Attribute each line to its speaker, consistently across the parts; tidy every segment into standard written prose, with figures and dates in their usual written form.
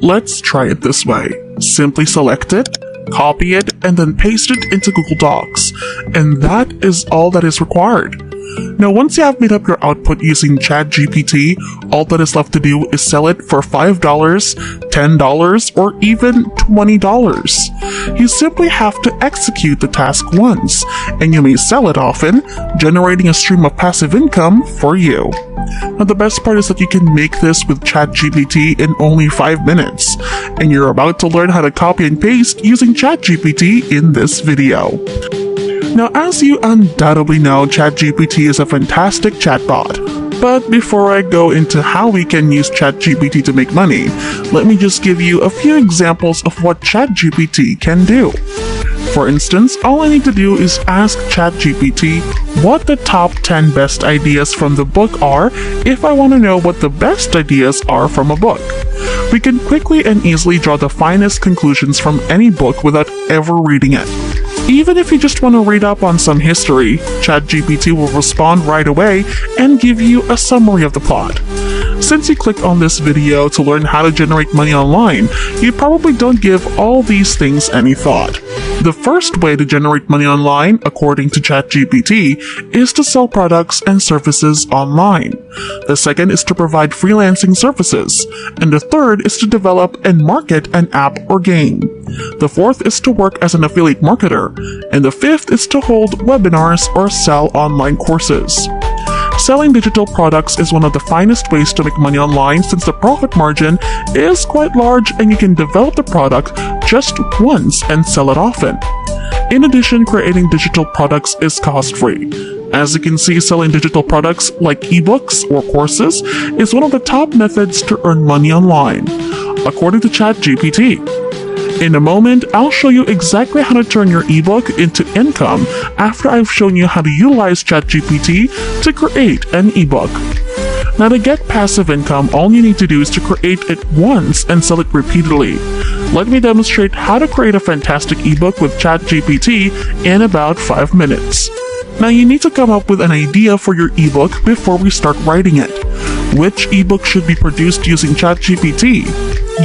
Speaker 1: Let's try it this way. Simply select it, copy it, and then paste it into Google Docs. And that is all that is required. Now, once you have made up your output using ChatGPT, all that is left to do is sell it for $5, $10, or even $20. You simply have to execute the task once, and you may sell it often, generating a stream of passive income for you. Now, the best part is that you can make this with ChatGPT in only 5 minutes, and you're about to learn how to copy and paste using ChatGPT in this video. Now, as you undoubtedly know, ChatGPT is a fantastic chatbot. But before I go into how we can use ChatGPT to make money, let me just give you a few examples of what ChatGPT can do. For instance, all I need to do is ask ChatGPT what the top 10 best ideas from the book are if I want to know what the best ideas are from a book. We can quickly and easily draw the finest conclusions from any book without ever reading it. Even if you just want to read up on some history, ChatGPT will respond right away and give you a summary of the plot. Since you clicked on this video to learn how to generate money online, you probably don't give all these things any thought. The first way to generate money online, according to ChatGPT, is to sell products and services online. The second is to provide freelancing services. And the third is to develop and market an app or game. The fourth is to work as an affiliate marketer. And the fifth is to hold webinars or sell online courses. Selling digital products is one of the finest ways to make money online since the profit margin is quite large and you can develop the product just once and sell it often. In addition, creating digital products is cost-free. As you can see, selling digital products like ebooks or courses is one of the top methods to earn money online, according to ChatGPT. In a moment, I'll show you exactly how to turn your ebook into income after I've shown you how to utilize ChatGPT to create an ebook. Now, to get passive income, all you need to do is to create it once and sell it repeatedly. Let me demonstrate how to create a fantastic ebook with ChatGPT in about 5 minutes. Now, you need to come up with an idea for your ebook before we start writing it. Which ebook should be produced using ChatGPT?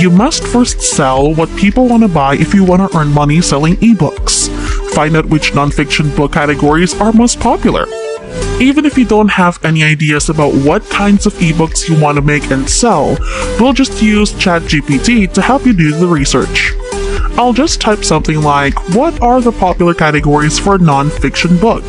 Speaker 1: You must first sell what people want to buy if you want to earn money selling ebooks. Find out which nonfiction book categories are most popular. Even if you don't have any ideas about what kinds of ebooks you want to make and sell, we'll just use ChatGPT to help you do the research. I'll just type something like, what are the popular categories for a nonfiction book?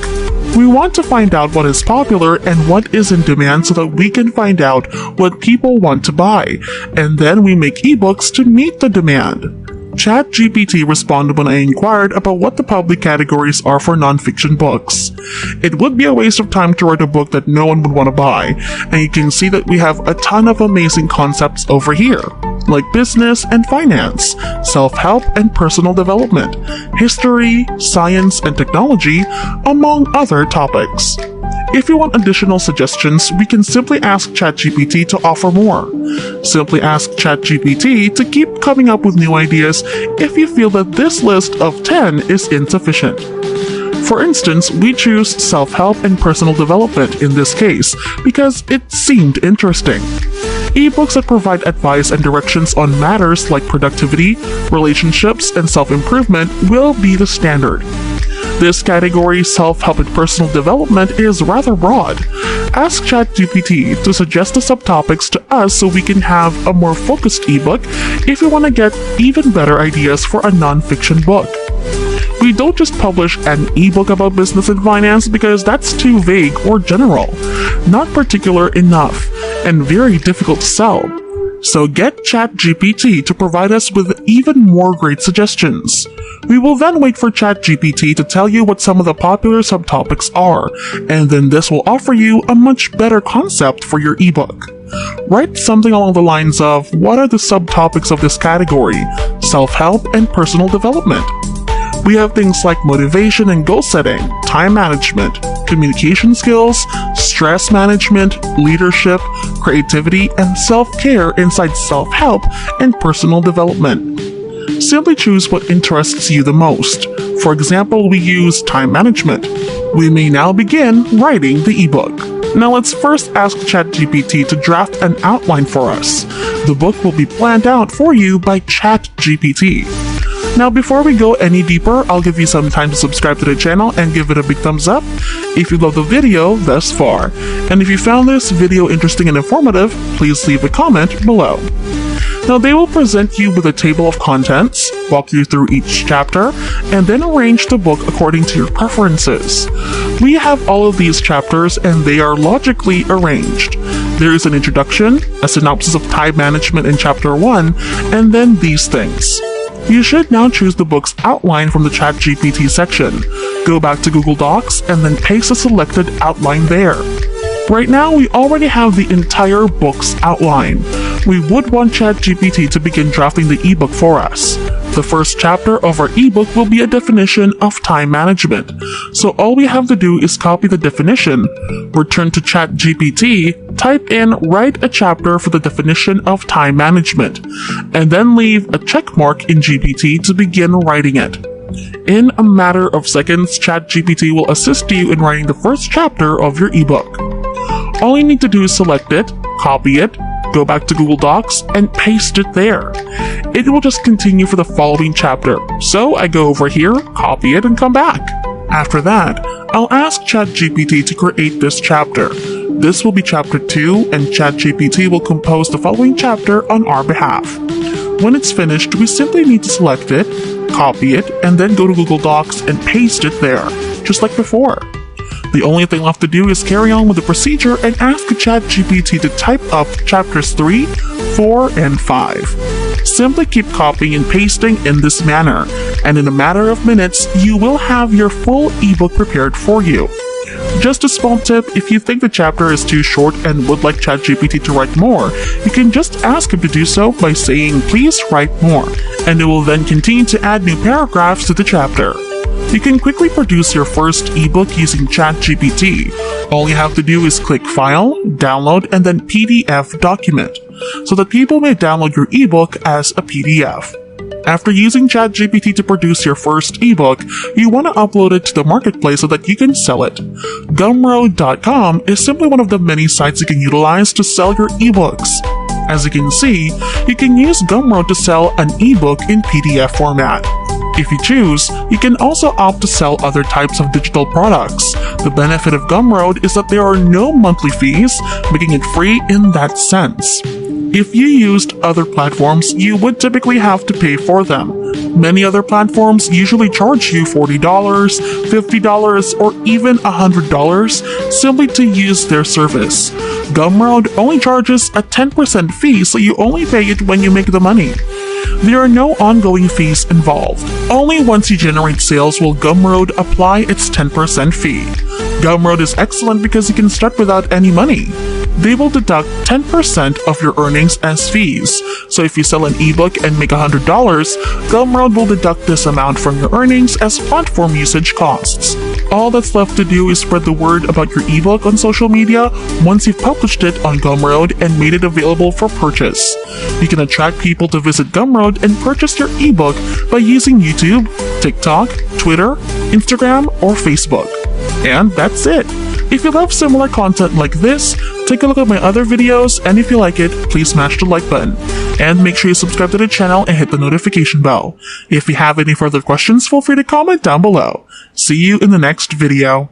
Speaker 1: We want to find out what is popular and what is in demand so that we can find out what people want to buy, and then we make ebooks to meet the demand. ChatGPT responded when I inquired about what the public categories are for nonfiction books. It would be a waste of time to write a book that no one would want to buy, and you can see that we have a ton of amazing concepts over here, like business and finance, self-help and personal development, history, science and technology, among other topics. If you want additional suggestions, we can simply ask ChatGPT to offer more. Simply ask ChatGPT to keep coming up with new ideas if you feel that this list of 10 is insufficient. For instance, we choose self-help and personal development in this case because it seemed interesting. Ebooks that provide advice and directions on matters like productivity, relationships, and self-improvement will be the standard. This category, self-help and personal development, is rather broad. Ask ChatGPT to suggest the subtopics to us so we can have a more focused ebook if you want to get even better ideas for a non-fiction book. We don't just publish an ebook about business and finance because that's too vague or general, not particular enough, and very difficult to sell. So get ChatGPT to provide us with even more great suggestions. We will then wait for ChatGPT to tell you what some of the popular subtopics are, and then this will offer you a much better concept for your ebook. Write something along the lines of, what are the subtopics of this category? Self-help and personal development. We have things like motivation and goal setting, time management, communication skills, stress management, leadership, creativity, and self-care inside self-help and personal development. Simply choose what interests you the most. For example, we use time management. We may now begin writing the ebook. Now let's first ask ChatGPT to draft an outline for us. The book will be planned out for you by ChatGPT. Now, before we go any deeper, I'll give you some time to subscribe to the channel and give it a big thumbs up if you love the video thus far. And if you found this video interesting and informative, please leave a comment below. Now, they will present you with a table of contents, walk you through each chapter, and then arrange the book according to your preferences. We have all of these chapters and they are logically arranged. There is an introduction, a synopsis of time management in chapter 1, and then these things. You should now choose the book's outline from the ChatGPT section. Go back to Google Docs and then paste the selected outline there. Right now, we already have the entire book's outline. We would want ChatGPT to begin drafting the ebook for us. The first chapter of our ebook will be a definition of time management. So all we have to do is copy the definition, return to ChatGPT, type in "write a chapter for the definition of time management," and then leave a check mark in GPT to begin writing it. In a matter of seconds, ChatGPT will assist you in writing the first chapter of your ebook. All you need to do is select it, copy it, go back to Google Docs, and paste it there. It will just continue for the following chapter. So I go over here, copy it, and come back. After that, I'll ask ChatGPT to create this chapter. This will be chapter 2, and ChatGPT will compose the following chapter on our behalf. When it's finished, we simply need to select it, copy it, and then go to Google Docs and paste it there, just like before. The only thing left to do is carry on with the procedure and ask ChatGPT to type up chapters 3, 4, and 5. Simply keep copying and pasting in this manner, and in a matter of minutes, you will have your full ebook prepared for you. Just a small tip, if you think the chapter is too short and would like ChatGPT to write more, you can just ask him to do so by saying "please write more," and it will then continue to add new paragraphs to the chapter. You can quickly produce your first ebook using ChatGPT. All you have to do is click File, Download, and then PDF Document, so that people may download your ebook as a PDF. After using ChatGPT to produce your first ebook, you want to upload it to the marketplace so that you can sell it. Gumroad.com is simply one of the many sites you can utilize to sell your ebooks. As you can see, you can use Gumroad to sell an ebook in PDF format. If you choose, you can also opt to sell other types of digital products. The benefit of Gumroad is that there are no monthly fees, making it free in that sense. If you used other platforms, you would typically have to pay for them. Many other platforms usually charge you $40, $50, or even $100 simply to use their service. Gumroad only charges a 10% fee, so you only pay it when you make the money. There are no ongoing fees involved. Only once you generate sales will Gumroad apply its 10% fee. Gumroad is excellent because you can start without any money. They will deduct 10% of your earnings as fees. So if you sell an ebook and make $100, Gumroad will deduct this amount from your earnings as platform usage costs. All that's left to do is spread the word about your ebook on social media once you've published it on Gumroad and made it available for purchase. You can attract people to visit Gumroad and purchase your ebook by using YouTube, TikTok, Twitter, Instagram, or Facebook. And that's it. If you love similar content like this, take a look at my other videos, and if you like it, please smash the like button. And make sure you subscribe to the channel and hit the notification bell. If you have any further questions, feel free to comment down below. See you in the next video.